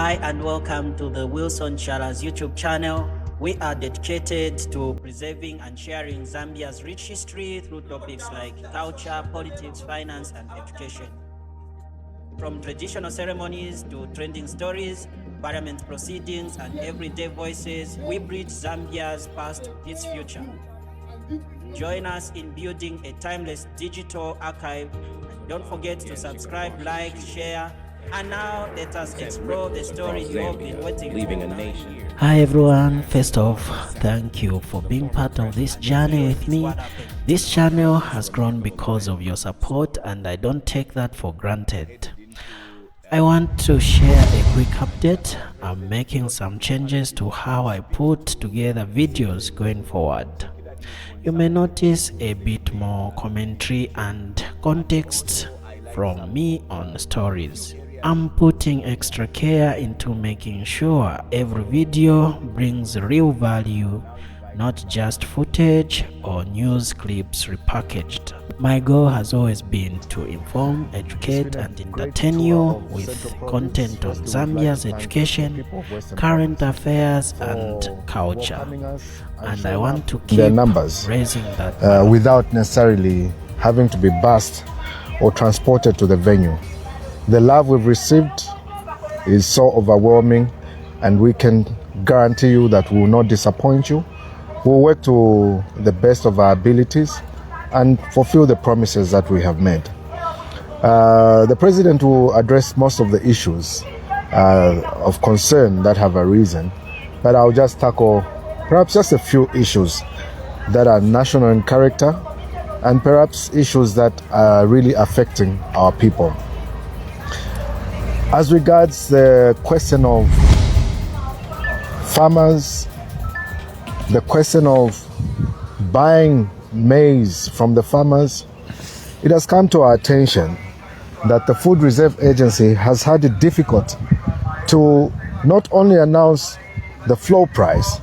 Hi and welcome to the Wilson Chala's YouTube channel. We are dedicated to preserving and sharing Zambia's rich history through topics like culture, politics, finance, and education. From traditional ceremonies to trending stories, parliament proceedings, and everyday voices, we bridge Zambia's past to its future. Join us in building a timeless digital archive. And don't forget to subscribe, like, share, and now let us explore the story you've been waiting for. Hi everyone, first off, thank you for being part of this journey with me. This channel has grown because of your support and I don't take that for granted. I want to share a quick update. I'm making some changes to how I put together videos going forward. You may notice a bit more commentary and context from me on stories. I'm putting extra care into making sure every video brings real value, not just footage or news clips repackaged. My goal has always been to inform, educate, and entertain you with content on Zambia's education, current affairs, and culture. And I want to keep their numbers raising that without necessarily having to be bussed or transported to the venue. The love we've received is so overwhelming, and we can guarantee you that we will not disappoint you. We'll work to the best of our abilities and fulfill the promises that we have made. The President will address most of the issues of concern that have arisen, but I'll just tackle perhaps just a few issues that are national in character and perhaps issues that are really affecting our people. As regards the question of farmers, the question of buying maize from the farmers, it has come to our attention that the Food Reserve Agency has had it difficult to not only announce the floor price,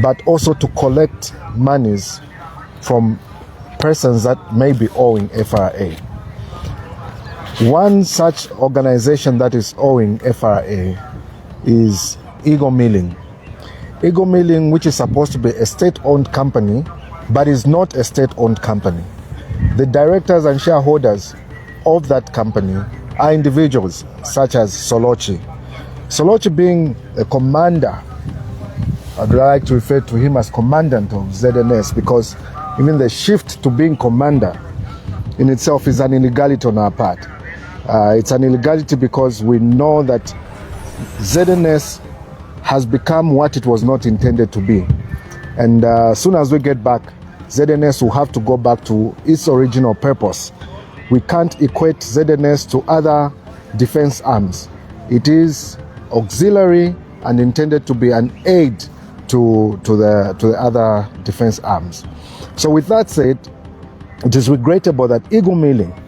but also to collect monies from persons that may be owing FRA. One such organization that is owing FRA is Eagle Milling. Eagle Milling, which is supposed to be a state-owned company, but is not a state-owned company. The directors and shareholders of that company are individuals such as Solochi. Solochi being a commander, I'd like to refer to him as commandant of ZNS, because even the shift to being commander in itself is an illegality on our part. It's an illegality because we know that ZNS has become what it was not intended to be. And as soon as we get back, ZNS will have to go back to its original purpose. We can't equate ZNS to other defense arms. It is auxiliary and intended to be an aid to the other defense arms. So with that said, it is regrettable that Eagle Milling,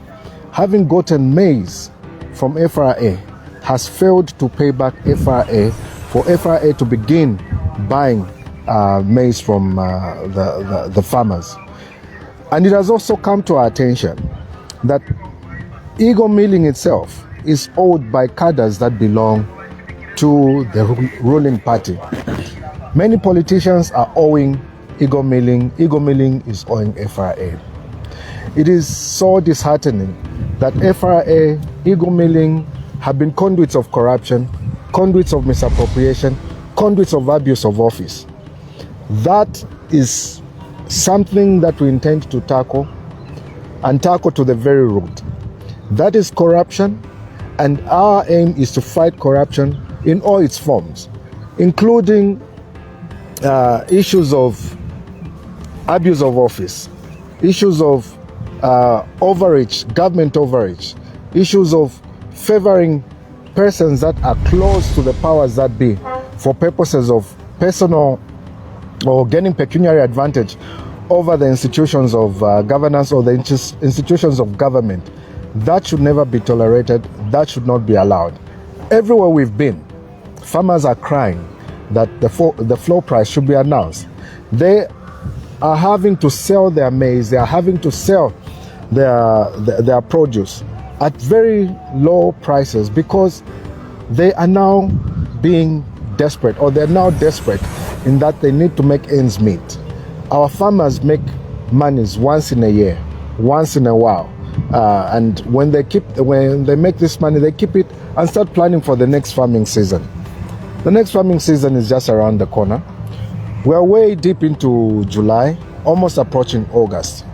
having gotten maize from FRA, has failed to pay back FRA for FRA to begin buying maize from the farmers. And it has also come to our attention that Eagle Milling itself is owned by cadres that belong to the ruling party. Many politicians are owing Eagle Milling. Eagle Milling is owing FRA. It is so disheartening that FRA, Eagle Milling have been conduits of corruption, conduits of misappropriation, conduits of abuse of office. That is something that we intend to tackle, and tackle to the very root. That is corruption, and our aim is to fight corruption in all its forms, including issues of abuse of office, issues of overreach, government overreach, issues of favoring persons that are close to the powers that be for purposes of personal or gaining pecuniary advantage over the institutions of governance or the institutions of government. That should never be tolerated. That should not be allowed. Everywhere we've been, farmers are crying that the floor price should be announced. They are having to sell their maize, they are having to sell their produce at very low prices because they are now being desperate, or they're now desperate in that they need to make ends meet. Our farmers make monies once in a year, once in a while, and when they make this money, they keep it and start planning for the next farming season. The next farming season is just around the corner. We are way deep into July, almost approaching August.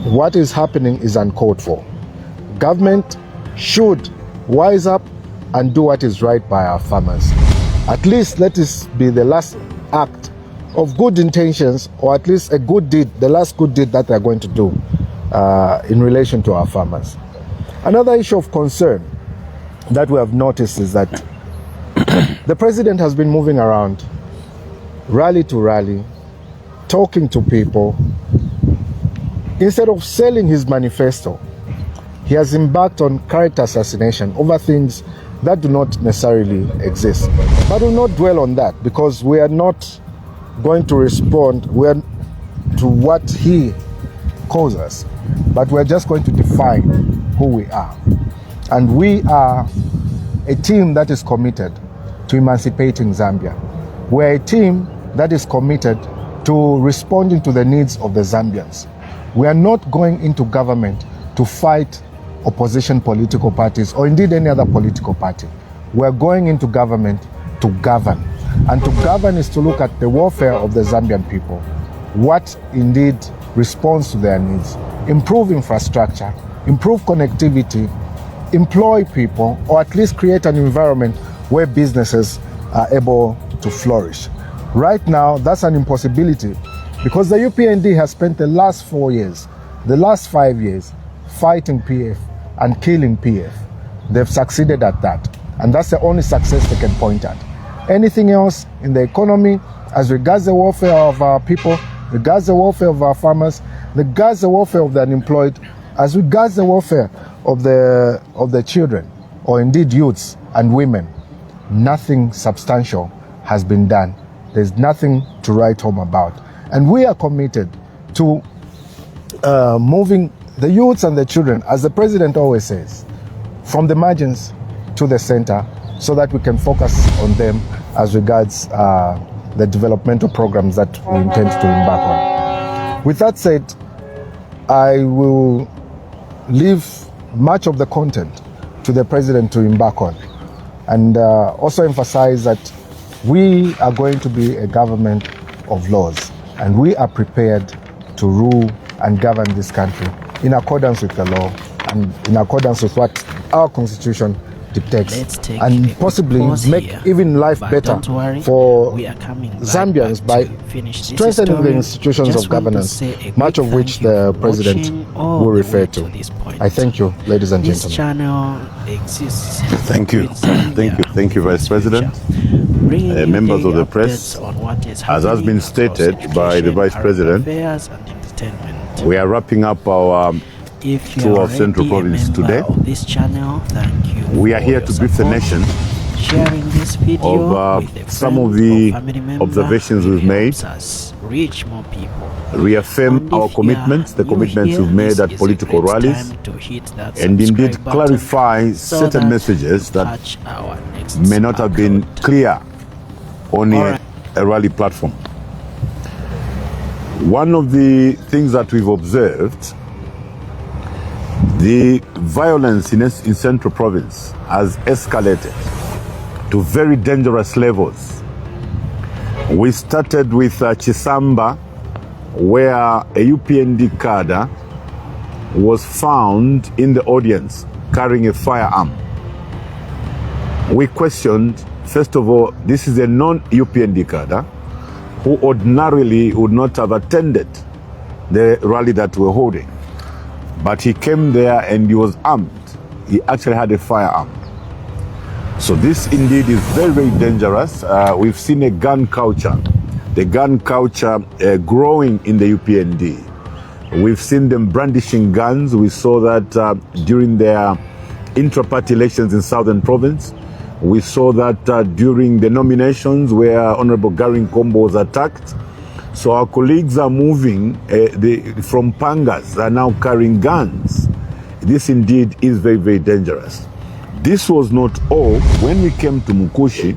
What is happening is uncalled for. Government should wise up and do what is right by our farmers. At least let this be the last act of good intentions, or at least a good deed, the last good deed that they're going to do in relation to our farmers. Another issue of concern that we have noticed is that the president has been moving around, rally to rally, talking to people. Instead of selling his manifesto, he has embarked on character assassination over things that do not necessarily exist. But we'll not dwell on that, because we are not going to respond to what he calls us, but we're just going to define who we are. And we are a team that is committed to emancipating Zambia. We're a team that is committed to responding to the needs of the Zambians. We are not going into government to fight opposition political parties, or indeed any other political party. We're going into government to govern. And to govern is to look at the welfare of the Zambian people, what indeed responds to their needs, improve infrastructure, improve connectivity, employ people, or at least create an environment where businesses are able to flourish. Right now, that's an impossibility, because the UPND has spent the last 4 years, the last 5 years, fighting PF and killing PF. They've succeeded at that, and that's the only success they can point at. Anything else in the economy, as regards the welfare of our people, regards the welfare of our farmers, regards the welfare of the unemployed, as regards the welfare of the children, or indeed youths and women, nothing substantial has been done. There's nothing to write home about. And we are committed to moving the youths and the children, as the president always says, from the margins to the center, so that we can focus on them as regards the developmental programs that we intend to embark on. With that said, I will leave much of the content to the president to embark on, and also emphasize that we are going to be a government of laws, and we are prepared to rule and govern this country in accordance with the law and in accordance with what our constitution dictates, and possibly make even life better for Zambians by strengthening the institutions of governance, much of which the president will refer to. I thank you, ladies and gentlemen. This channel exists. Thank you. Thank you, Vice President. Members of the press, as has been stated by the Vice President, we are wrapping up our tour of Central Province today. This channel, thank you. We are here to brief the nation sharing this video of some of the observations we've made, reach more people, reaffirm our commitments, the commitments we've made at political rallies, and indeed clarify certain messages that may not have been clear on a rally platform. One of the things that we've observed, the violence in Central Province has escalated to very dangerous levels. We started with Chisamba, where a UPND cadre was found in the audience carrying a firearm. We questioned, first of all, this is a non-UPND cadre who ordinarily would not have attended the rally that we're holding. But he came there and he was armed. He actually had a firearm. So this indeed is very, very dangerous. We've seen a gun culture, the gun culture growing in the UPND. We've seen them brandishing guns. We saw that during their intra-party elections in Southern Province. We saw that during the nominations where Honorable Garin Kombo was attacked. So our colleagues are moving from pangas, are now carrying guns. This indeed is very, very dangerous. this was not all. When we came to Mukushi,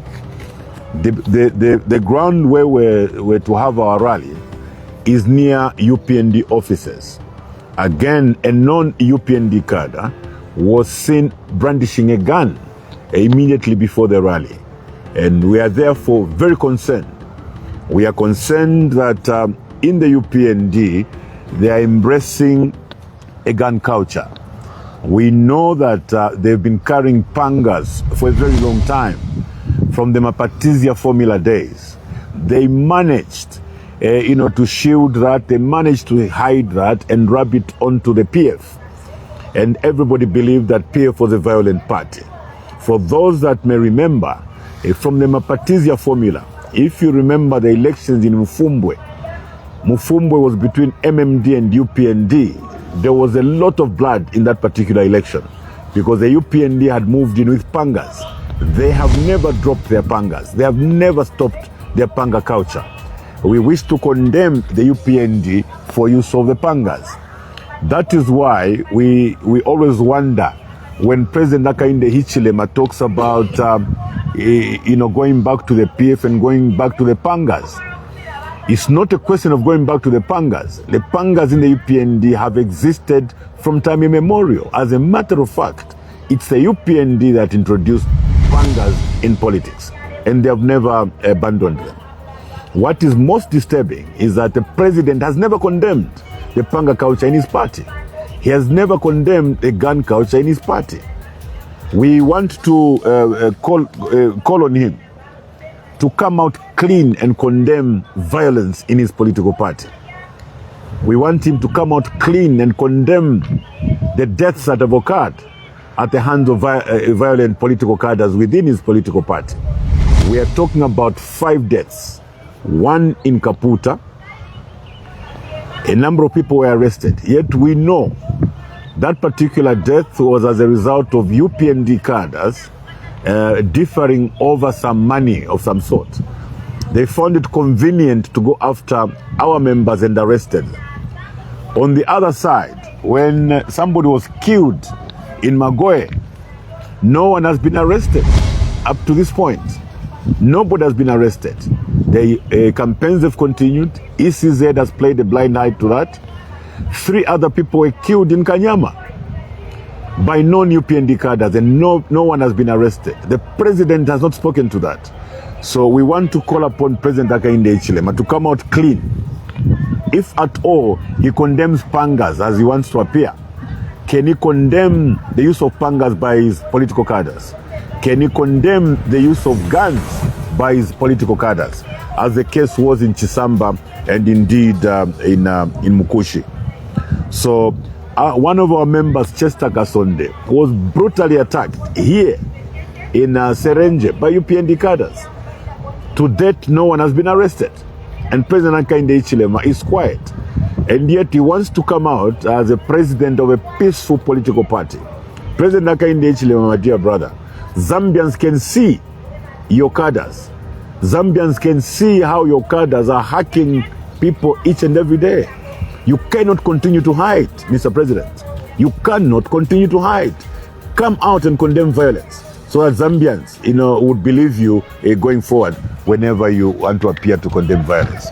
the ground where we're to have our rally is near UPND offices. Again, a non-UPND cadre was seen brandishing a gun immediately before the rally. And we are therefore very concerned. We are concerned that in the UPND, they are embracing a gun culture. We know that they've been carrying pangas for a very long time, from the Mapatizia formula days. They managed to shield that, they managed to hide that and rub it onto the PF. And everybody believed that PF was a violent party. For those that may remember, from the Mapatizia formula, if you remember the elections in Mufumbwe was between MMD and UPND. There was a lot of blood in that particular election because the UPND had moved in with pangas. They have never dropped their pangas. They have never stopped their panga culture. We wish to condemn the UPND for use of the pangas. That is why we always wonder when President Hakainde Hichilema talks about going back to the PF and going back to the pangas. It's not a question of going back to the pangas. The pangas in the UPND have existed from time immemorial. As a matter of fact, it's the UPND that introduced pangas in politics, and they have never abandoned them. What is most disturbing is that the president has never condemned the panga culture in his party. He has never condemned the gun culture in his party. We want to call on him to come out clean and condemn violence in his political party. We want him to come out clean and condemn the deaths that have occurred at the hands of violent political cadres within his political party. We are talking about 5 deaths. 1 in Kaputa. A number of people were arrested. Yet we know that particular death was as a result of UPND cadres differing over some money of some sort. They found it convenient to go after our members and arrested them. On the other side, when somebody was killed in Magoe, no one has been arrested up to this point. Nobody has been arrested. The campaigns have continued. ECZ has played a blind eye to that. 3 other people were killed in Kanyama by non-UPND cadres, and no one has been arrested. The president has not spoken to that. So we want to call upon President Hakainde Hichilema to come out clean. If at all he condemns pangas as he wants to appear, can he condemn the use of pangas by his political cadres? Can he condemn the use of guns by his political cadres, as the case was in Chisamba and indeed in Mukushi? So one of our members, Chester Kasonde, was brutally attacked here in Serenje by UPND cadres. To date, no one has been arrested. And President Hakainde Hichilema is quiet. And yet he wants to come out as a president of a peaceful political party. President Hakainde Hichilema, my dear brother, Zambians can see your cadres. Zambians can see how your cadres are hacking people each and every day. You cannot continue to hide, Mr. President. You cannot continue to hide. Come out and condemn violence so that Zambians, would believe you going forward whenever you want to appear to condemn violence.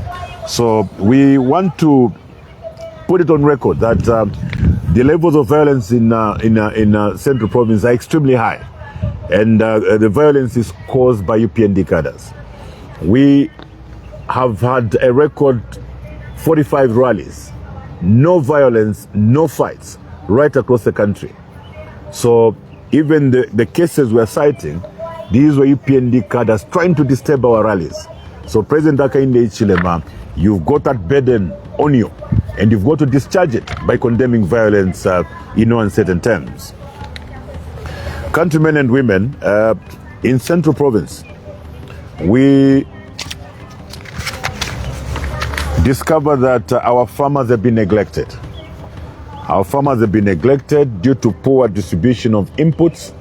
So we want to put it on record that the levels of violence in Central Province are extremely high. And the violence is caused by UPND cadres. We have had a record 45 rallies, no violence, no fights, right across the country. So even the cases we're citing, these were UPND cadres trying to disturb our rallies. So President Hakainde Hichilema, you've got that burden on you, and you've got to discharge it by condemning violence in no uncertain terms. Countrymen and women, in Central Province, we discovered that our farmers have been neglected. Our farmers have been neglected due to poor distribution of inputs,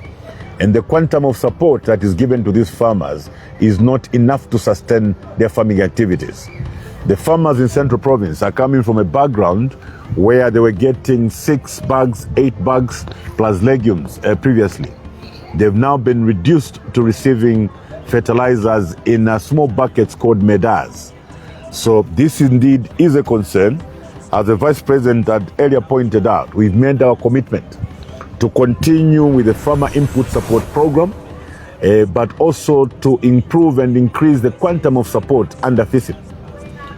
and the quantum of support that is given to these farmers is not enough to sustain their farming activities. The farmers in Central Province are coming from a background where they were getting 6 bags, 8 bags plus legumes previously. they've now been reduced to receiving fertilizers in small buckets called medals. So this indeed is a concern. As the Vice President had earlier pointed out, we've made our commitment to continue with the Farmer Input Support Program, but also to improve and increase the quantum of support under FISIP.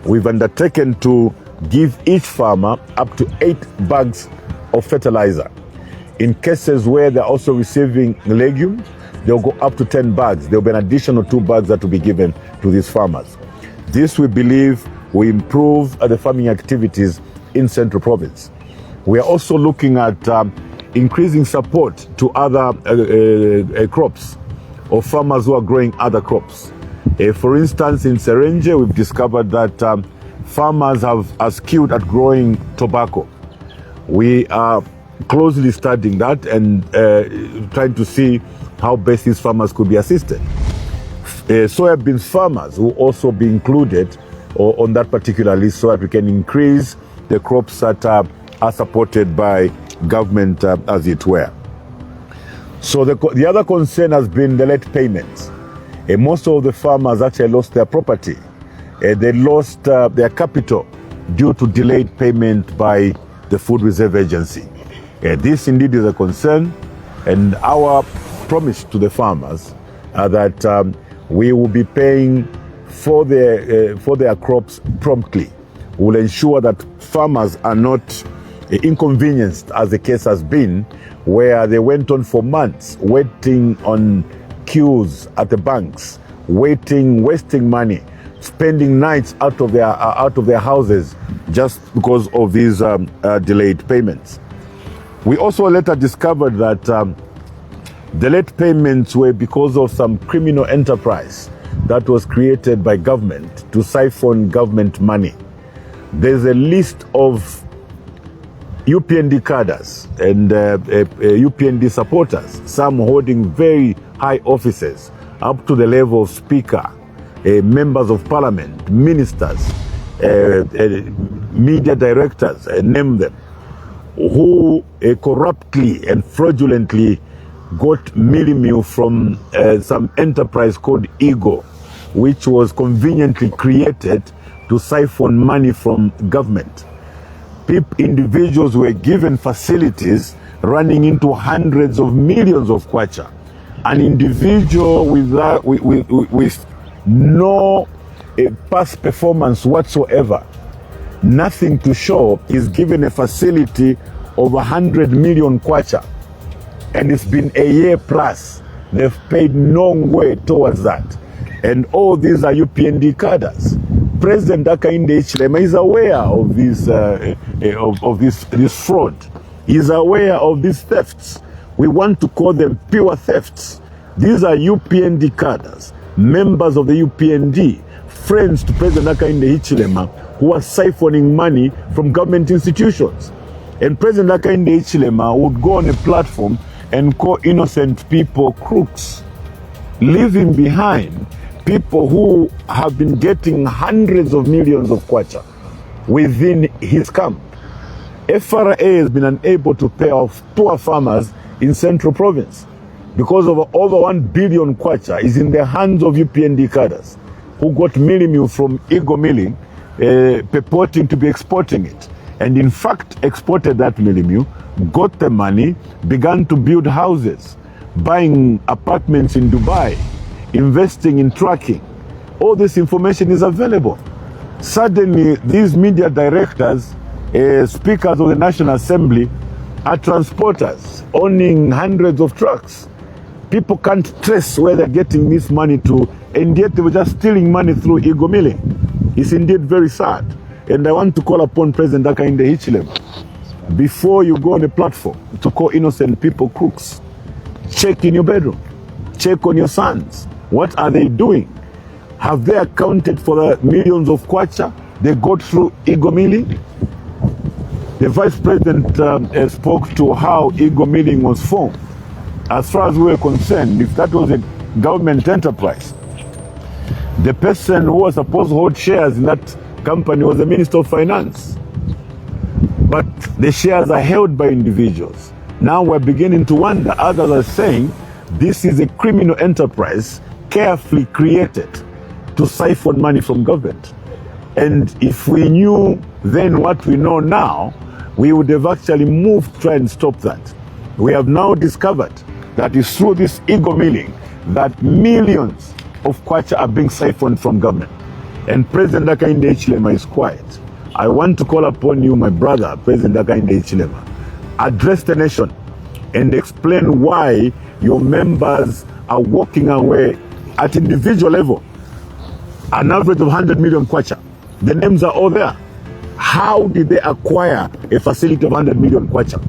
We've undertaken to give each farmer up to 8 bags of fertilizer. In cases where they're also receiving legumes, they'll go up to 10 bags. There'll be an additional 2 bags that will be given to these farmers. This, we believe, will improve the farming activities in Central Province. We are also looking at increasing support to other crops, or farmers who are growing other crops. For instance, in Serenge, we've discovered that farmers are skilled at growing tobacco. We are closely studying that and trying to see how best these farmers could be assisted. Soybean farmers will also be included on that particular list so that we can increase the crops that are supported by government, as it were. So the other concern has been the late payments. Most of the farmers actually lost their property. They lost their capital due to delayed payment by the Food Reserve Agency. This indeed is a concern, and our promise to the farmers that we will be paying for their crops promptly. We will ensure that farmers are not inconvenienced, as the case has been, where they went on for months waiting on queues at the banks, wasting money, spending nights out of their houses just because of these delayed payments. We also later discovered that the late payments were because of some criminal enterprise that was created by government to siphon government money. There's a list of UPND cadres and UPND supporters, some holding very high offices, up to the level of speaker, members of parliament, ministers, media directors, name them, who corruptly and fraudulently got millimil from some enterprise called Ego, which was conveniently created to siphon money from government. Individuals were given facilities running into hundreds of millions of kwacha. An individual with no past performance whatsoever, nothing to show, is given a facility of 100 million kwacha, and it's been a year plus. They've paid no way towards that, and all these are UPND cadres. President Hakainde Hichilema is aware of this fraud. He's aware of these thefts. We want to call them pure thefts. These are UPND cadres, members of the UPND, friends to President Hakainde Hichilema, who are siphoning money from government institutions. And President Hakainde Hichilema would go on a platform and call innocent people crooks, leaving behind people who have been getting hundreds of millions of kwacha within his camp. FRA has been unable to pay off poor farmers in Central Province because of over 1 billion kwacha is in the hands of UPND cadres who got millimil from Ego Milling, purporting to be exporting it. And in fact exported that millimil, got the money, began to build houses, buying apartments in Dubai, investing in trucking. All this information is available. Suddenly, these media directors, speakers of the National Assembly, are transporters owning hundreds of trucks. People can't trace where they're getting this money to, and yet they were just stealing money through Ego Milling. It's indeed very sad. And I want to call upon President Hakainde Hichilema, before you go on a platform to call innocent people crooks, check in your bedroom, check on your sons. What are they doing? Have they accounted for the millions of kwacha they got through Ego Milling? The Vice President spoke to how Ego Milling was formed. As far as we were concerned, if that was a government enterprise, the person who was supposed to hold shares in that company was the Minister of Finance. But the shares are held by individuals. Now we're beginning to wonder, others are saying this is a criminal enterprise carefully created to siphon money from government. And if we knew then what we know now, we would have actually moved to try and stop that. We have now discovered that it's through this ego milling that millions of kwacha are being siphoned from government. And President Hakainde Hichilema is quiet. I want to call upon you, my brother, President Hakainde Hichilema, address the nation and explain why your members are walking away at individual level, an average of 100 million kwacha. The names are all there. How did they acquire a facility of 100 million kwacha?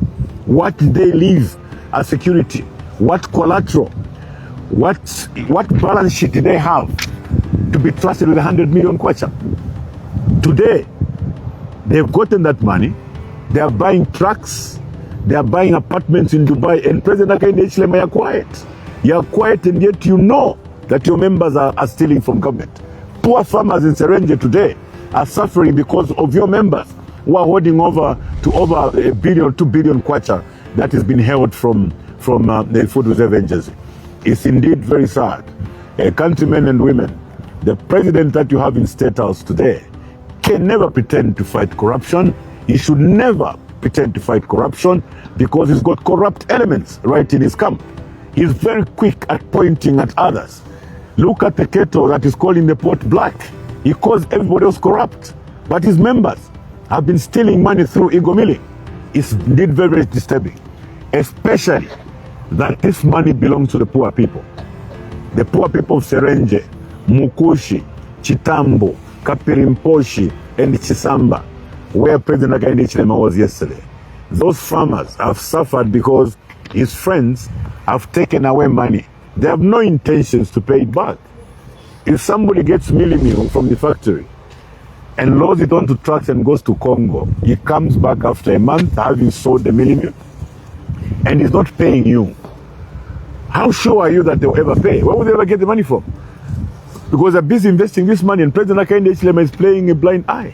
What did they leave as security? What collateral? What balance sheet did they have to be trusted with 100 million kwacha? Today, they've gotten that money. They are buying trucks. They are buying apartments in Dubai. And President Hakainde Hichilema, you're quiet. You're quiet, and yet you know that your members are stealing from government. Poor farmers in Serenje today are suffering because of your members who are holding over to over $1 billion, 2 billion kwacha that has been held from the Food Reserve Agency. It's indeed very sad. Countrymen and women, the president that you have in State House today can never pretend to fight corruption. He should never pretend to fight corruption because he's got corrupt elements right in his camp. He's very quick at pointing at others. Look at the kettle that is calling the pot black. He calls everybody else corrupt, but his members have been stealing money through ego milling. It's indeed very, very disturbing, especially that this money belongs to the poor people. The poor people of Serenje, Mukushi, Chitambo, Kapirimposhi, and Chisamba, where President Hakainde Hichilema was yesterday. Those farmers have suffered because his friends have taken away money. They have no intentions to pay it back. If somebody gets millimil from the factory and loads it onto trucks and goes to Congo, he comes back after a month having sold the millimil and he's not paying you. How sure are you that they'll ever pay? Where will they ever get the money from? Because they're busy investing this money, and President Hakainde Hichilema is playing a blind eye.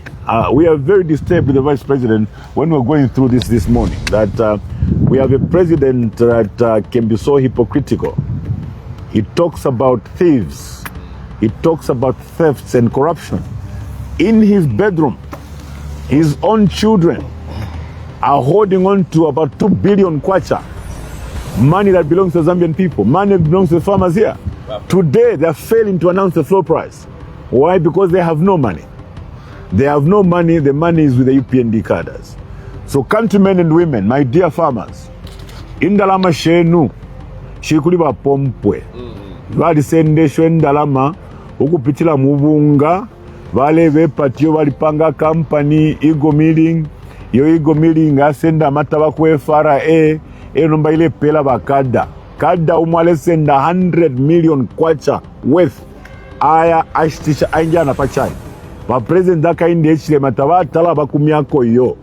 We are very disturbed with the Vice President when we're going through this morning, that we have a president that can be so hypocritical. He talks about thieves. He talks about thefts and corruption. In his bedroom, his own children are holding on to about 2 billion kwacha, money that belongs to the Zambian people, money that belongs to the farmers here. Today, they're failing to announce the floor price. Why? Because they have no money. They have no money. The money is with the UPND cadres. So, countrymen and women, my dear farmers, indalama shenu shikuli bapompwe balisendeshwe endalama okupitila mubunga bale bepatio balipanga company ego milling. Yo ego milling asenda amataba ku FRA enomba ile pela bakada kada umwale senda 100 million kwacha worth aya ashtisha anjana pachai ba President Hakainde Hichilema tabatala bakumyako yo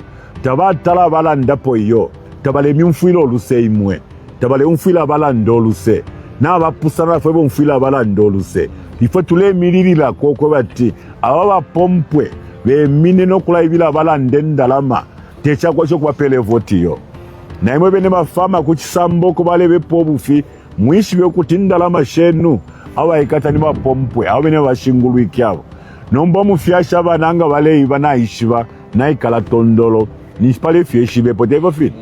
tabatala balandapo yo tabale myumfilo oluse imwe tabale umfila balanda oluse n'abapusana fwe bomfila balanda oluse ifo tule milirila koko bati ababa pompwe be mine no kulaibila balanda ndalama techakwa cyo kubapele vote yo na imwe bene mafama kuchisambo ko bale bepo bufi mwishibe kuti ndalama shenu awa ikata ni mapompwe awo bene bashingulu ikyabo nomba mufyasha bananga bale ibana ishiba na ikala tondolo ni spale fyeshibe poteva fit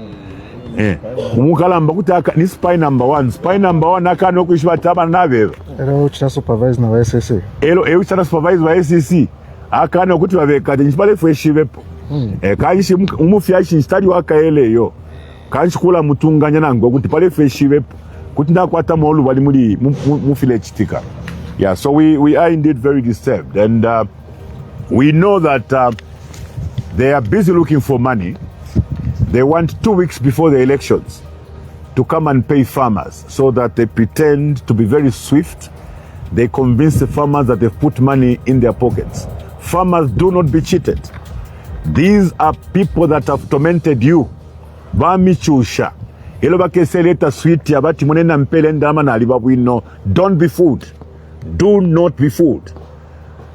umukalamba kutaka ni spy number 1 spy number 1 akano okwishiba taba nabeba era uchita supervise na SSC elo uchita supervise wa SSC akano kuti babeka ni spale fyeshibe kayishi umufyashi stadi wakaele yo kanchikula mutunganya nango kuti pale fyeshibe kuti ndakwata molu bali muri mufile chitika. Yeah, so we are indeed very disturbed, and we know that they are busy looking for money. They want 2 weeks before the elections to come and pay farmers so that they pretend to be very swift. They convince the farmers that they've put money in their pockets. Farmers, do not be cheated. These are people that have tormented you. Bamichusha. Don't be fooled. Do not be fooled.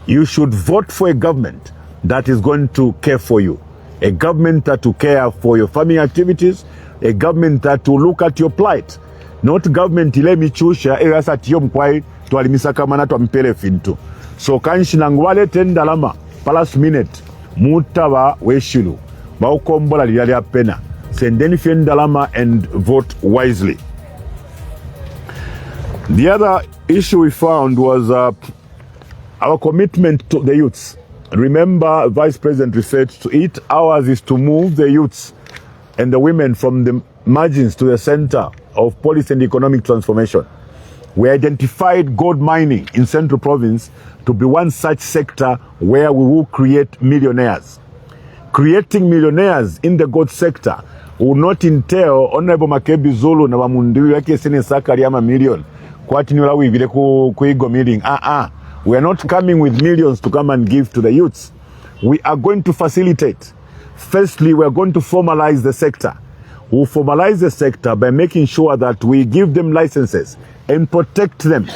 You should vote for a government that is going to care for you. A government that will care for your farming activities. A government that will look at your plight. not government ile michusha eyasa tiyo mkwai twalimisa kamana twampele fintu so kanshinangu walete ndalama pa last minute mutaba weshilu baukombola liyali apena sendeni fye ndalama and vote wisely. The other issue we found was our commitment to the youths. Remember, Vice President referred to it. Ours is to move the youths and the women from the margins to the center of policy and economic transformation. We identified gold mining in Central Province to be one such sector where we will create millionaires. Creating millionaires in the gold sector will not entail Honorable Makebi Zulu na Mundubile yake sene sakari ama million. Kwati niwala wivile kuigo meeting. We are not coming with millions to come and give to the youths. We are going to facilitate. Firstly, we are going to formalize the sector. We'll formalize the sector by making sure that we give them licenses and protect them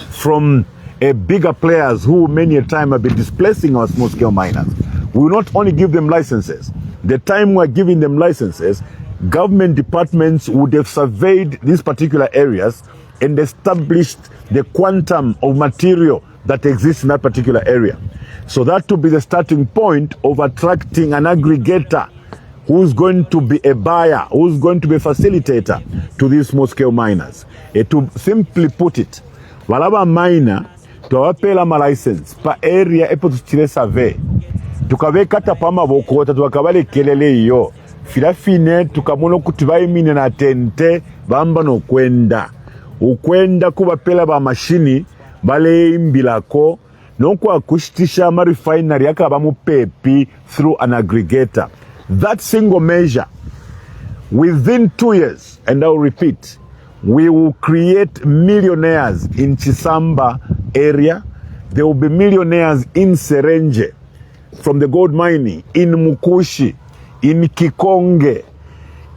from bigger players who many a time have been displacing our small-scale miners. We will not only give them licenses. The time we're giving them licenses, government departments would have surveyed these particular areas and established the quantum of material that exists in that particular area. So that to be the starting point of attracting an aggregator who's going to be a buyer, who's going to be a facilitator to these small-scale miners. To simply put it, walaba miner tuwapela ma license pa area epo tuchile survey tukavekata pama bokota tuwakabale kelele iyo filafine tukamono kutibaimine na tente bamba no ukwenda kubapela ba mashini bale imbilako nokwa kushitisha ma refinery yakaba mu pepi through an aggregator. That single measure, within 2 years, and I'll repeat, we will create millionaires in Chisamba area. There will be millionaires in Serenje from the gold mining, in Mukushi, in Kikonge,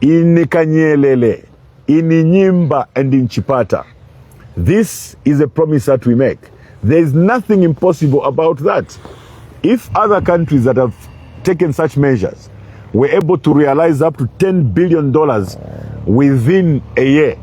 in Kanyelele, in Nyimba, and in Chipata. This is a promise that we make. There is nothing impossible about that. If other countries that have taken such measures were able to realize up to $10 billion within a year,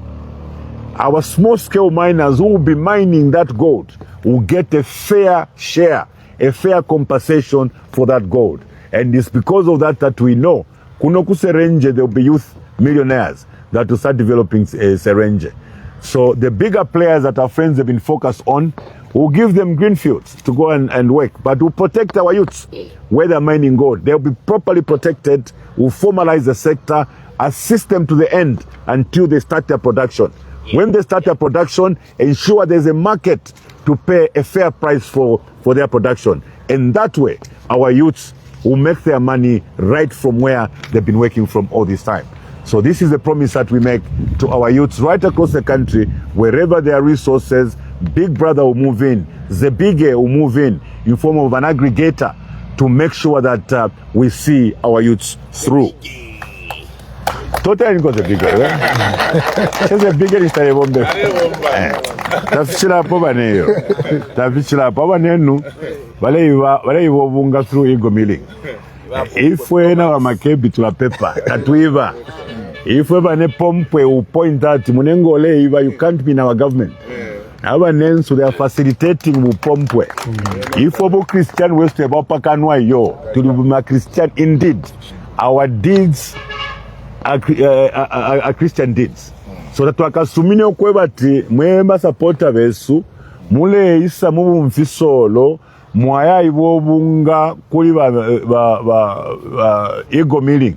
our small-scale miners who will be mining that gold will get a fair share, a fair compensation for that gold. And it's because of that that we know Kunoku Serenje, there will be youth millionaires that will start developing Serenje. So the bigger players that our friends have been focused on, we'll give them green fields to go and work, but we'll protect our youths where they're mining gold. They'll be properly protected. We'll formalize the sector, assist them to the end until they start their production. When they start their production, ensure there's a market to pay a fair price for their production. And that way, our youths will make their money right from where they've been working from all this time. So this is a promise that we make to our youths right across the country. Wherever there are resources, Big Brother will move in, the bigger will move in form of an aggregator to make sure that we see our youths through. Totally got the bigger, right? There's a bigger is the bombe. Tafichila poba neyo. Tafichila poba nenu. Wale iwa bunga through ego milling. If we na wa Makebi tula pepa, tatuiva. If we ba ne pompe u point that munengo le iva, you can't be in our government. Our names, so they are facilitating Mupompwe. If we are Christian, we are Pakanwa yo. To be Christian, indeed, our deeds are Christian deeds. So that wakasumine okwebati mwemba supporta besu mule isa mubu mfisolo mwaya ibobunga kuli ba ego milling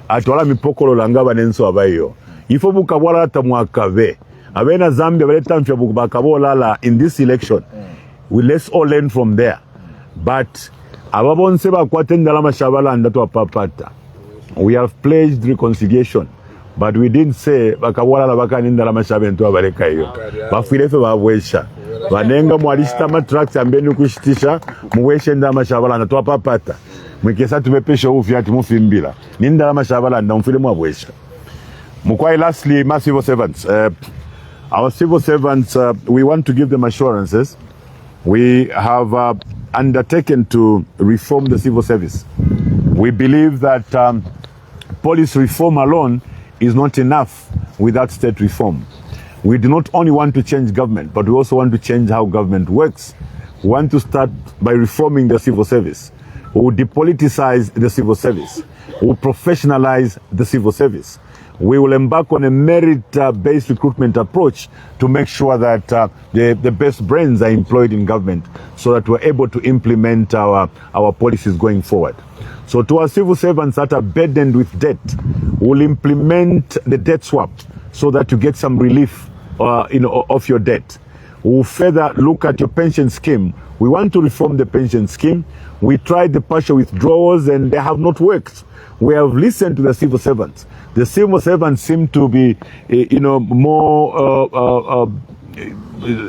atwala mipokolo langa banenso abayo. Ifo bukabwala ata mwakave. Abena Zambia baleta mfya bakabolala in this election. Let's all learn from there. But ababonse bakwatendala mashabala ndatu papata. We have pledged reconciliation, but we didn't say bakabolala bakanindala mashabe ntu abaleka iyo. Bafilefe babwesha. Banenga mwalista matracts ambeni kushitisha muweshe ndala mashabala ndatu papata. Mwikesa tumepesha ufi ati mufimbila. Nindala mashabala nda mfile mwabwesha. Mukwai lastly, my civil servants. Our civil servants, we want to give them assurances. We have undertaken to reform the civil service. We believe that police reform alone is not enough without state reform. We do not only want to change government, but we also want to change how government works. We want to start by reforming the civil service. We will depoliticize the civil service. We will professionalize the civil service. We will embark on a merit-based recruitment approach to make sure that the best brains are employed in government so that we're able to implement our policies going forward. So to our civil servants that are burdened with debt, we'll implement the debt swap so that you get some relief of your debt. We'll further look at your pension scheme. We want to reform the pension scheme. We tried the partial withdrawals and they have not worked. We have listened to the civil servants. The civil servants seem to be, more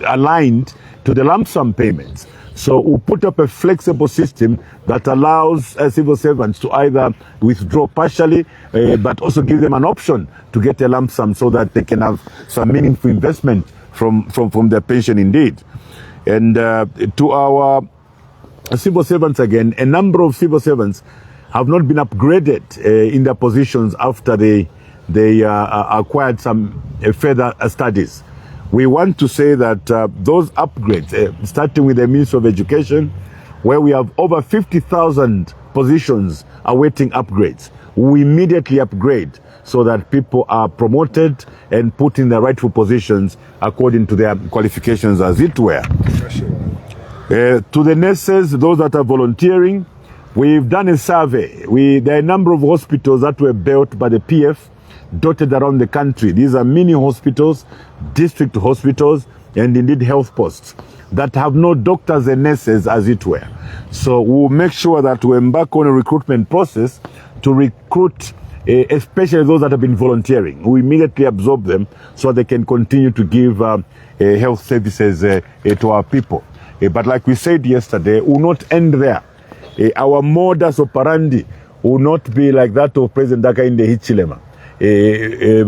aligned to the lump sum payments. So we'll put up a flexible system that allows civil servants to either withdraw partially, but also give them an option to get a lump sum so that they can have some meaningful investment from their pension indeed. And to our civil servants again, a number of civil servants have not been upgraded in their positions after they acquired some further studies. We want to say that those upgrades, starting with the Ministry of Education, where we have over 50,000 positions awaiting upgrades, we immediately upgrade so that people are promoted and put in the rightful positions according to their qualifications, as it were. To the nurses, those that are volunteering, we've done a survey. There are a number of hospitals that were built by the PF dotted around the country. These are mini hospitals, district hospitals, and indeed health posts that have no doctors and nurses, as it were. So we'll make sure that we embark on a recruitment process to recruit especially those that have been volunteering. We immediately absorb them so they can continue to give health services to our people. But like we said yesterday, we will not end there. Our modus operandi will not be like that of President Hakainde Hichilema. We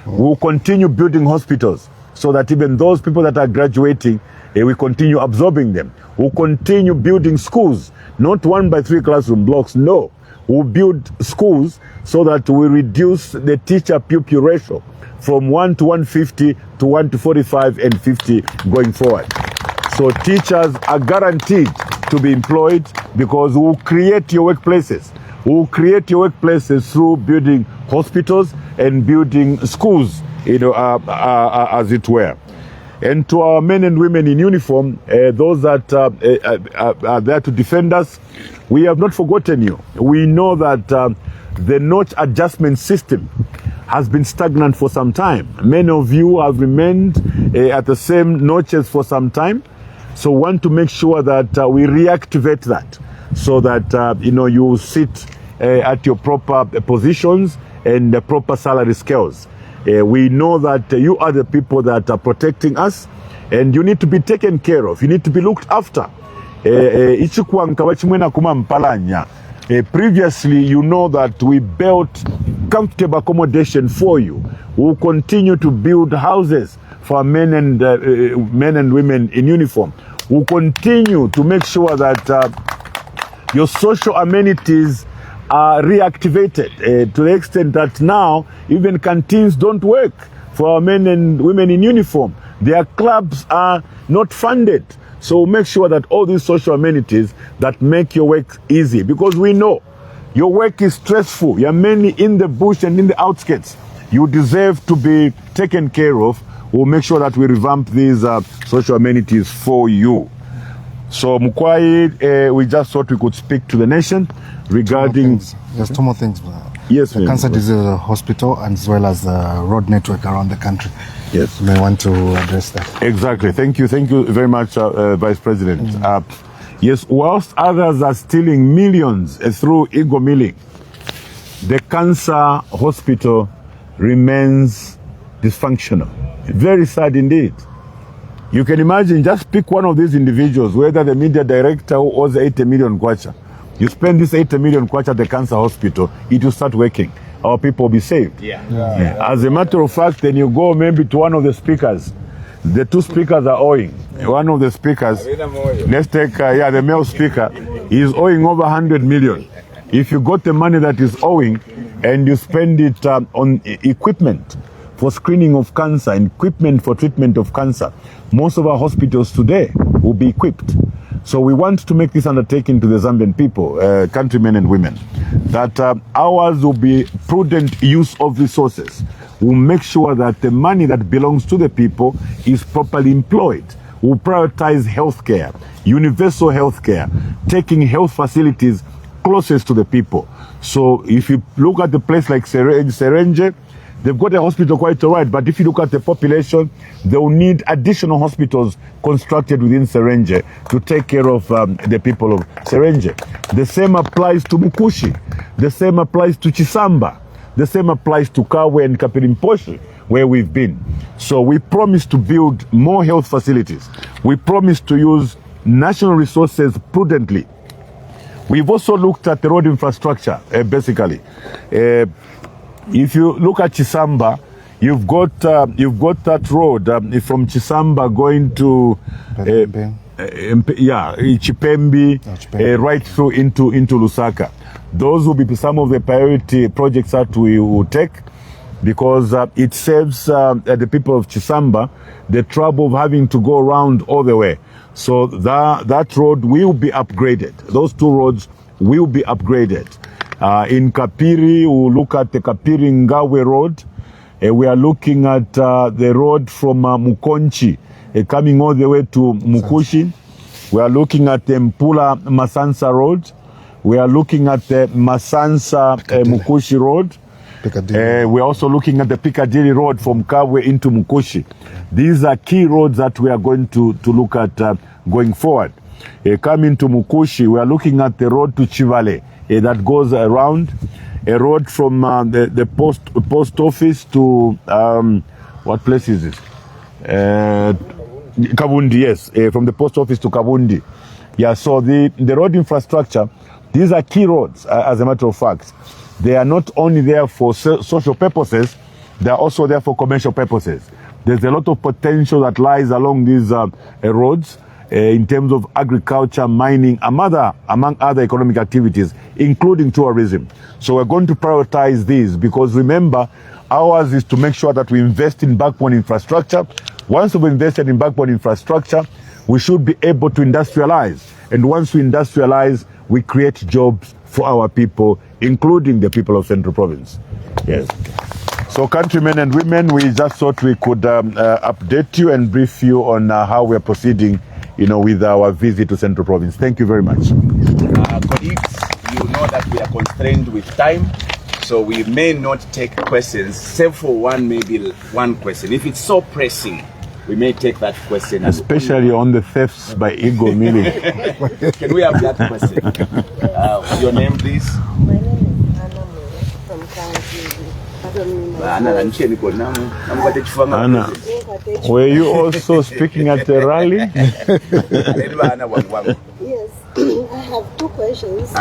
will continue building hospitals so that even those people that are graduating, we continue absorbing them. We'll continue building schools, not 1 by 3 classroom blocks, no. We'll build schools so that we reduce the teacher-pupil ratio from 1 to 150 to 1 to 45 and 50 going forward. So teachers are guaranteed to be employed because we'll create your workplaces. We'll create your workplaces through building hospitals and building schools, as it were. And to our men and women in uniform, those that are there to defend us, we have not forgotten you. We know that the notch adjustment system has been stagnant for some time. Many of you have remained at the same notches for some time. So we want to make sure that we reactivate that so that, you sit at your proper positions and the proper salary scales. We know that you are the people that are protecting us and you need to be taken care of. You need to be looked after. Previously, you know that we built comfortable accommodation for you. We'll continue to build houses for men and women in uniform. We'll continue to make sure that your social amenities are reactivated to the extent that now even canteens don't work for our men and women in uniform. Their clubs are not funded. So make sure that all these social amenities that make your work easy, because we know your work is stressful. You're mainly in the bush and in the outskirts. You deserve to be taken care of. We'll make sure that we revamp these social amenities for you. So Mukwai, we just thought we could speak to the nation regarding... There's 2 more things. Yes, the cancer disease hospital as well as the road network around the country. Yes. You may want to address that. Exactly. Thank you very much, Vice President. Yes, whilst others are stealing millions through ego milling, the cancer hospital remains dysfunctional. Very sad indeed. You can imagine, just pick one of these individuals, whether the media director who owes 80 million kwacha. You spend this 80 million kwacha at the cancer hospital, it will start working. Our people will be saved. As a matter of fact, then you go maybe to one of the speakers. The 2 speakers are owing. One of the speakers, let's take the male speaker, is owing over 100 million. If you got the money that is owing and you spend it on equipment for screening of cancer and equipment for treatment of cancer. Most of our hospitals today will be equipped. So we want to make this undertaking to the Zambian people, countrymen and women, that ours will be prudent use of resources. We'll make sure that the money that belongs to the people is properly employed. We'll prioritize healthcare, universal healthcare, taking health facilities closest to the people. So if you look at the place like Serenge, they've got a hospital quite all right, but if you look at the population, they will need additional hospitals constructed within Serenge to take care of the people of Serenge. The same applies to Mukushi. The same applies to Chisamba. The same applies to Kawe and Kapirimposhi, where we've been. So we promise to build more health facilities. We promise to use national resources prudently. We've also looked at the road infrastructure, basically. If you look at Chisamba, you've got that road from Chisamba going to Chipembi, right through into Lusaka. Those will be some of the priority projects that we will take, because it saves the people of Chisamba the trouble of having to go around all the way. So that road will be upgraded. Those two roads will be upgraded. In Kapiri, we'll look at the Kapiri Ngawe Road. We are looking at the road from Mukonchi coming all the way to Mukushi. We are looking at the Mpula Masansa Road. We are looking at the Masansa Mukushi Road. We are also looking at the Piccadilly Road from Kawe into Mukushi. These are key roads that we are going to look at going forward. Coming to Mukushi, we are looking at the road to Chivale that goes around. A road from the post office to, what place is this? Kabundi, yes, from the post office to Kabundi. Yeah, so the road infrastructure, these are key roads, as a matter of fact. They are not only there for social purposes, they are also there for commercial purposes. There's a lot of potential that lies along these roads in terms of agriculture, mining, among other economic activities, including tourism. So we're going to prioritize these, because remember, ours is to make sure that we invest in backbone infrastructure. Once we've invested in backbone infrastructure, we should be able to industrialize. And once we industrialize, we create jobs for our people, including the people of Central Province. Yes. So countrymen and women, we just thought we could update you and brief you on how we're proceeding, with our visit to Central Province. Thank you very much. Colleagues, you know that we are constrained with time, so we may not take questions, save for maybe one question. If it's so pressing, we may take that question. Especially on the thefts by Ego Milling. Can we have that question? Your name, please? My name is Anna from Anna, were you also speaking at the rally? Yes, I have two questions.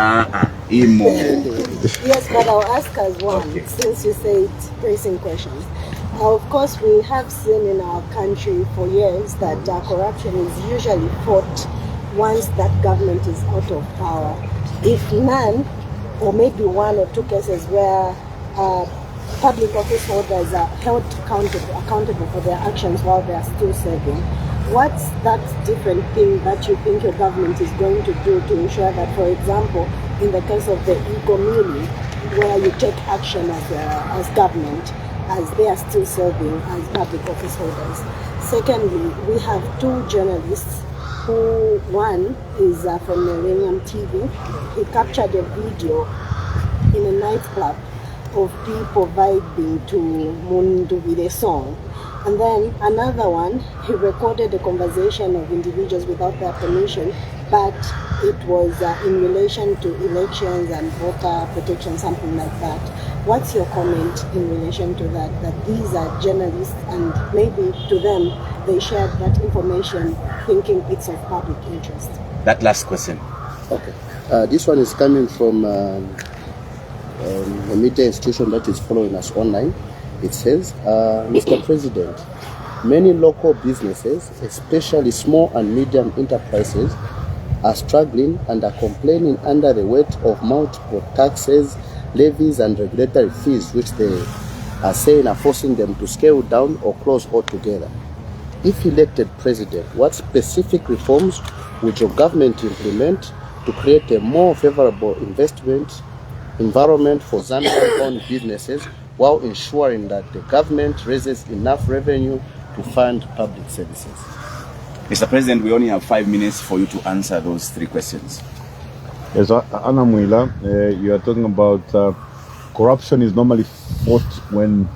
Yes, Yes, but I'll ask as one, since you said pressing questions. Of course, we have seen in our country for years that corruption is usually fought once that government is out of power. If none, or maybe one or two cases where public office holders are held accountable for their actions while they are still serving, what's that different thing that you think your government is going to do to ensure that, for example, in the case of the Igomili, where you take action as government, as they are still serving as public office holders? Secondly, we have two journalists who, one is from Millennium TV. He captured a video in a nightclub of people vibing to Mundubile song. And then another one, he recorded a conversation of individuals without their permission, but it was in relation to elections and voter protection, something like that. What's your comment in relation to that? That these are journalists and maybe to them they shared that information thinking it's of public interest? That last question. Okay. This one is coming from a media institution that is following us online. It says, Mr. President, many local businesses, especially small and medium enterprises, are struggling and are complaining under the weight of multiple taxes, levies and regulatory fees which they saying are forcing them to scale down or close altogether. If elected president, what specific reforms would your government implement to create a more favorable investment environment for Zambian-owned businesses while ensuring that the government raises enough revenue to fund public services? Mr. President, we only have 5 minutes for you to answer those 3 questions. Yes, Anna Mwila, you are talking about corruption is normally fought when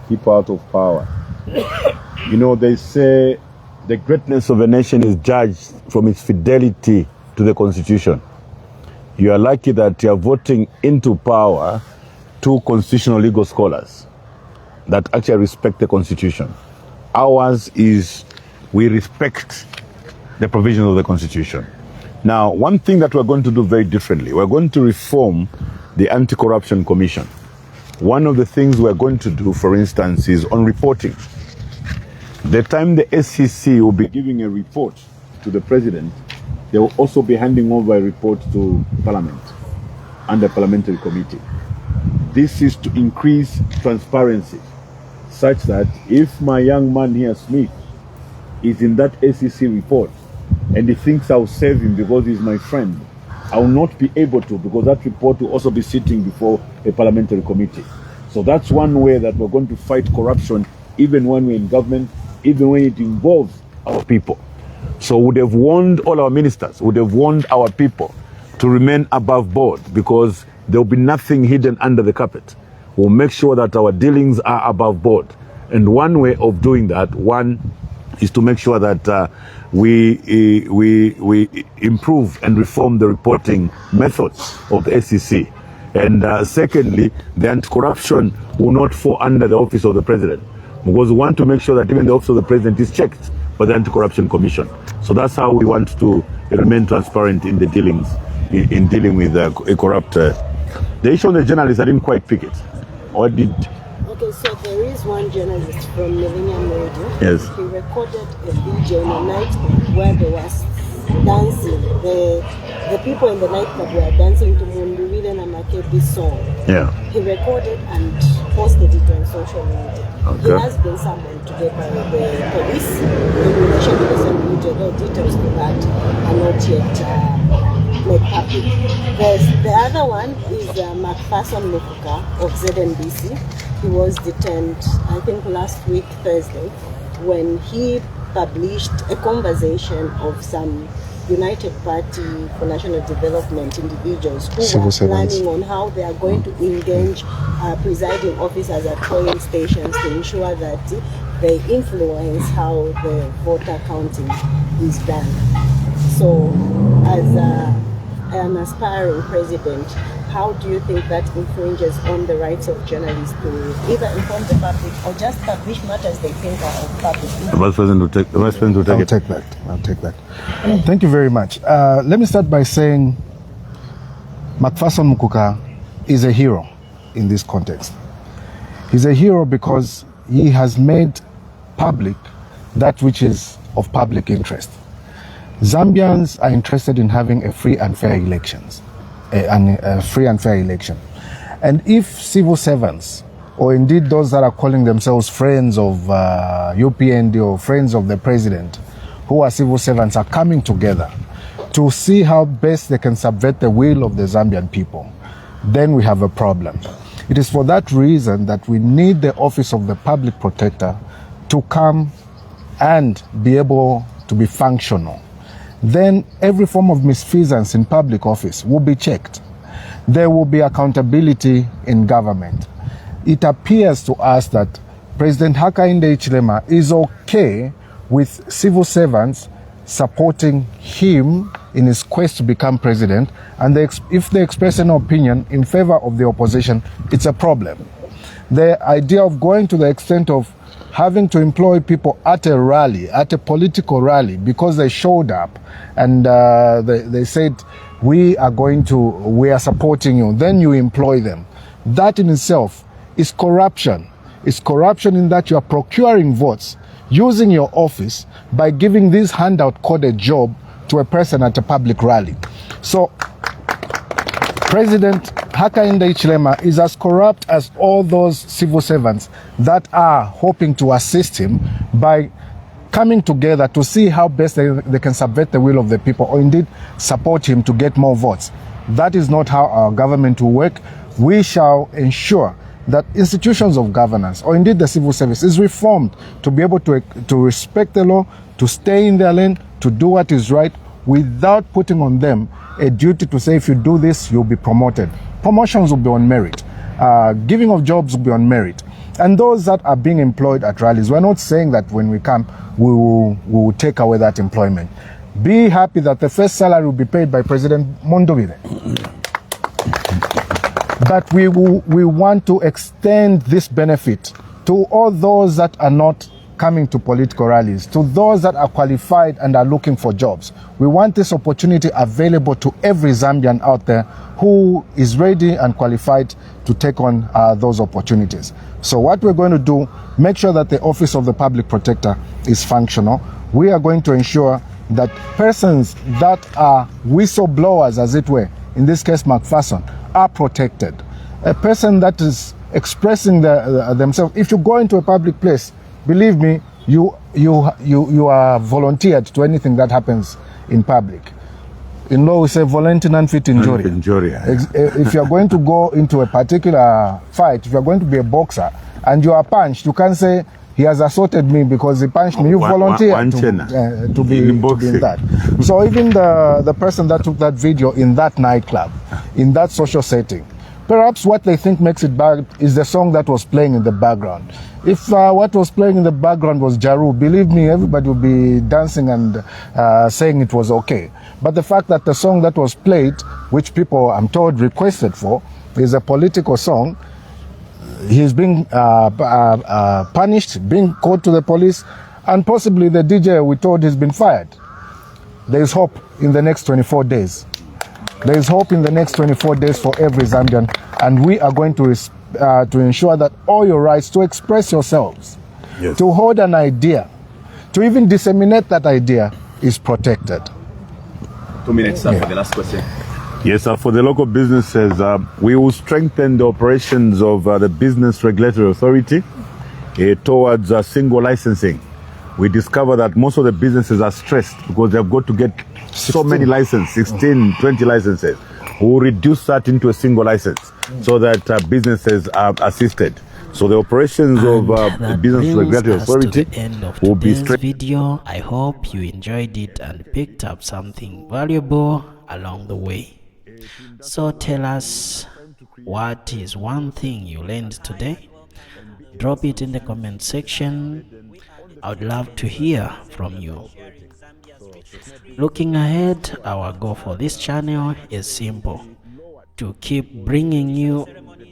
people are out of power. You know, they say the greatness of a nation is judged from its fidelity to the Constitution. You are lucky that you are voting into power 2 constitutional legal scholars that actually respect the Constitution. Ours is we respect the provisions of the Constitution. Now, one thing that we're going to do very differently, we're going to reform the Anti-Corruption Commission. One of the things we're going to do, for instance, is on reporting. The time the SEC will be giving a report to the President, they will also be handing over a report to Parliament and the Parliamentary Committee. This is to increase transparency, such that if my young man here, Smith, is in that SEC report and he thinks I'll save him because he's my friend, I will not be able to, because that report will also be sitting before a parliamentary committee. So that's one way that we're going to fight corruption, even when we're in government, even when it involves our people. So we would have warned all our ministers, would have warned our people to remain above board, because there will be nothing hidden under the carpet. We'll make sure that our dealings are above board. And one way of doing that, one, is to make sure that we improve and reform the reporting methods of the SEC. And secondly, the anti-corruption will not fall under the office of the President, because we want to make sure that even the office of the President is checked by the Anti-Corruption Commission. So that's how we want to remain transparent in the dealings, in dealing with a corrupt. The issue on the journalists, I didn't quite pick it. Or did? Okay, so there is one journalist from Millennium Radio. Yes. He recorded a video in a nightclub where there was dancing. The people in the nightclub were dancing to Mundubile and Makebi song. Yeah. He recorded and posted it on social media. Okay. He has been summoned today by the police. And we will share the media. The details to that are not yet made public. The other one is Macpherson Mukuka of ZNBC. He was detained, I think, last week, Thursday, when he published a conversation of some United Party for National Development individuals who were planning on how they are going to engage presiding officers at polling stations to ensure that they influence how the voter counting is done. So, as an aspiring president, how do you think that infringes on the rights of journalists to either inform the public or just publish matters they think are of public interest? The Vice President will take, I'll take that. Thank you very much. Let me start by saying Macpherson Mukuka is a hero in this context. He's a hero because he has made public that which is of public interest. Zambians are interested in having a free and fair elections. A free and fair election. And if civil servants, or indeed those that are calling themselves friends of UPND or friends of the president, who are civil servants, are coming together to see how best they can subvert the will of the Zambian people, then we have a problem. It is for that reason that we need the Office of the Public Protector to come and be able to be functional. Then every form of misfeasance in public office will be checked. There will be accountability in government. It appears to us that President Hakainde Hichilema is okay with civil servants supporting him in his quest to become president, and if they express an opinion in favor of the opposition, it's a problem. The idea of going to the extent of having to employ people at a rally, at a political rally, because they showed up and they said, we are supporting you, then you employ them. That in itself is corruption. It's corruption in that you are procuring votes using your office by giving this handout called a job to a person at a public rally. So President Hakainde Hichilema is as corrupt as all those civil servants that are hoping to assist him by coming together to see how best they can subvert the will of the people, or indeed support him to get more votes. That is not how our government will work. We shall ensure that institutions of governance, or indeed the civil service, is reformed to be able to respect the law, to stay in their lane, to do what is right, without putting on them a duty to say, if you do this, you'll be promoted. Promotions will be on merit. Giving of jobs will be on merit. And those that are being employed at rallies, we're not saying that when we come, we will take away that employment. Be happy that the first salary will be paid by President Mundubile. But we want to extend this benefit to all those that are not coming to political rallies, to those that are qualified and are looking for jobs. We want this opportunity available to every Zambian out there who is ready and qualified to take on those opportunities. So what we're going to do, make sure that the Office of the Public Protector is functional. We are going to ensure that persons that are whistleblowers, as it were, in this case McPherson, are protected. A person that is expressing themselves, if you go into a public place, believe me, you are volunteered to anything that happens in public. In law, we say volunteer non-fit injuria. If you're going to go into a particular fight, if you're going to be a boxer and you are punched, you can't say, he has assaulted me because he punched me. You volunteer to be in that. So even the person that took that video in that nightclub, in that social setting, perhaps what they think makes it bad is the song that was playing in the background. If what was playing in the background was Jaru, believe me, everybody would be dancing and saying it was okay. But the fact that the song that was played, which people, I'm told, requested for, is a political song, he's being punished, being called to the police, and possibly the DJ, we told, has been fired. There is hope in the next 24 days. There is hope in the next 24 days for every Zambian, and we are going to ensure that all your rights to express yourselves, yes, to hold an idea, to even disseminate that idea is protected. 2 minutes, sir, for the last question. Yes, sir. For the local businesses, we will strengthen the operations of the Business Regulatory Authority towards single licensing. We discover that most of the businesses are stressed because they've got to get so many licenses, 16, 20 licenses. We will reduce that into a single license so that businesses are assisted. So the operations of the Business Regulatory Authority will be strengthened. Video. I hope you enjoyed it and picked up something valuable along the way. So tell us, what is one thing you learned today? Drop it in the comment section. I would love to hear from you. Looking ahead, our goal for this channel is simple: to keep bringing you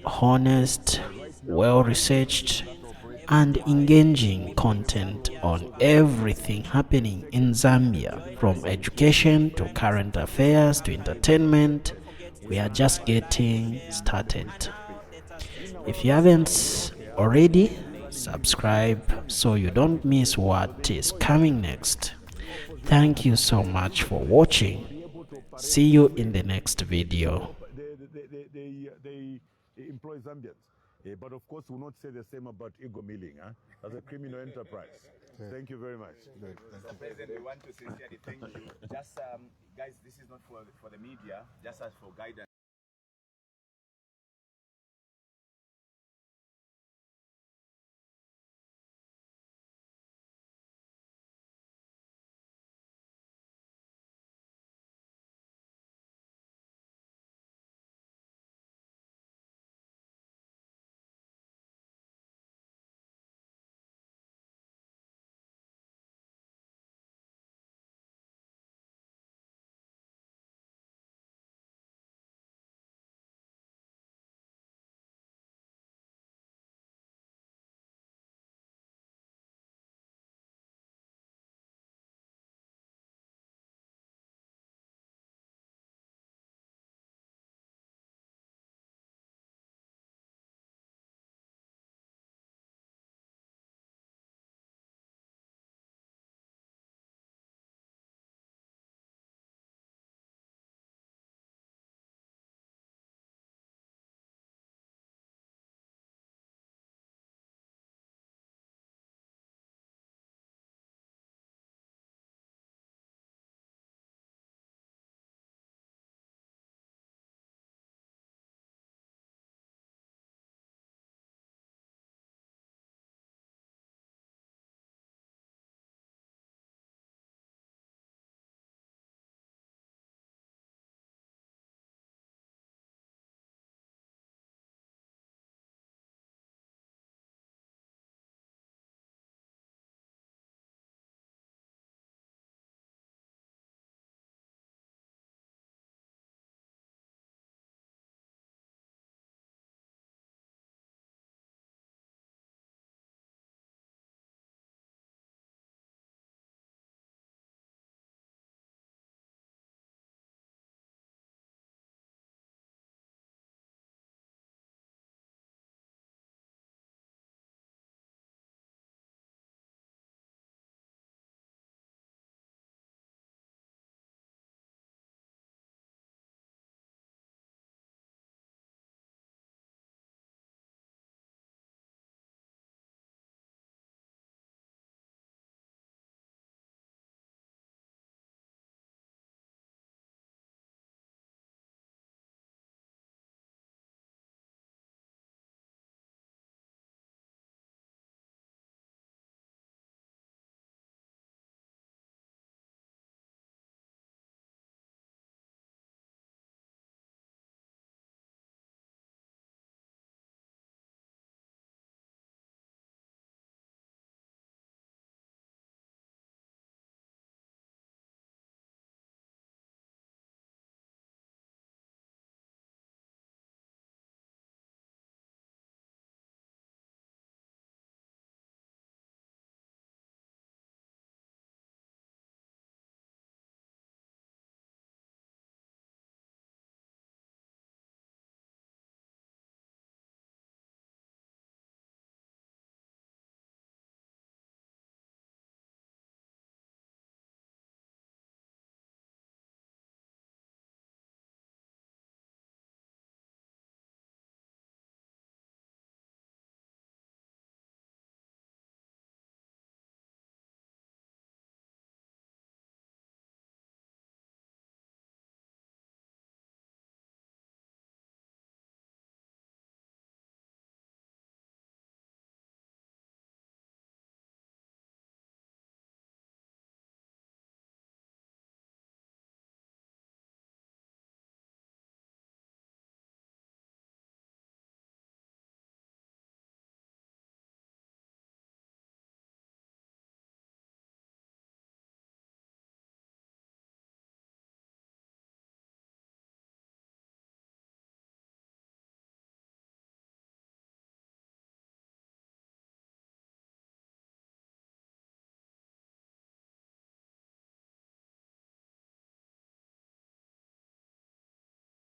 honest, well-researched and engaging content on everything happening in Zambia, from education to current affairs to entertainment. We are just getting started. If you haven't already, subscribe so you don't miss what is coming next. Thank you so much for watching. See you in the next video. They employ Zambians. But of course, we will not say the same about ego milling as a criminal enterprise. Thank you very much. Mr. President, we want to sincerely thank you. Just, guys, this is not for the media, just as for guidance.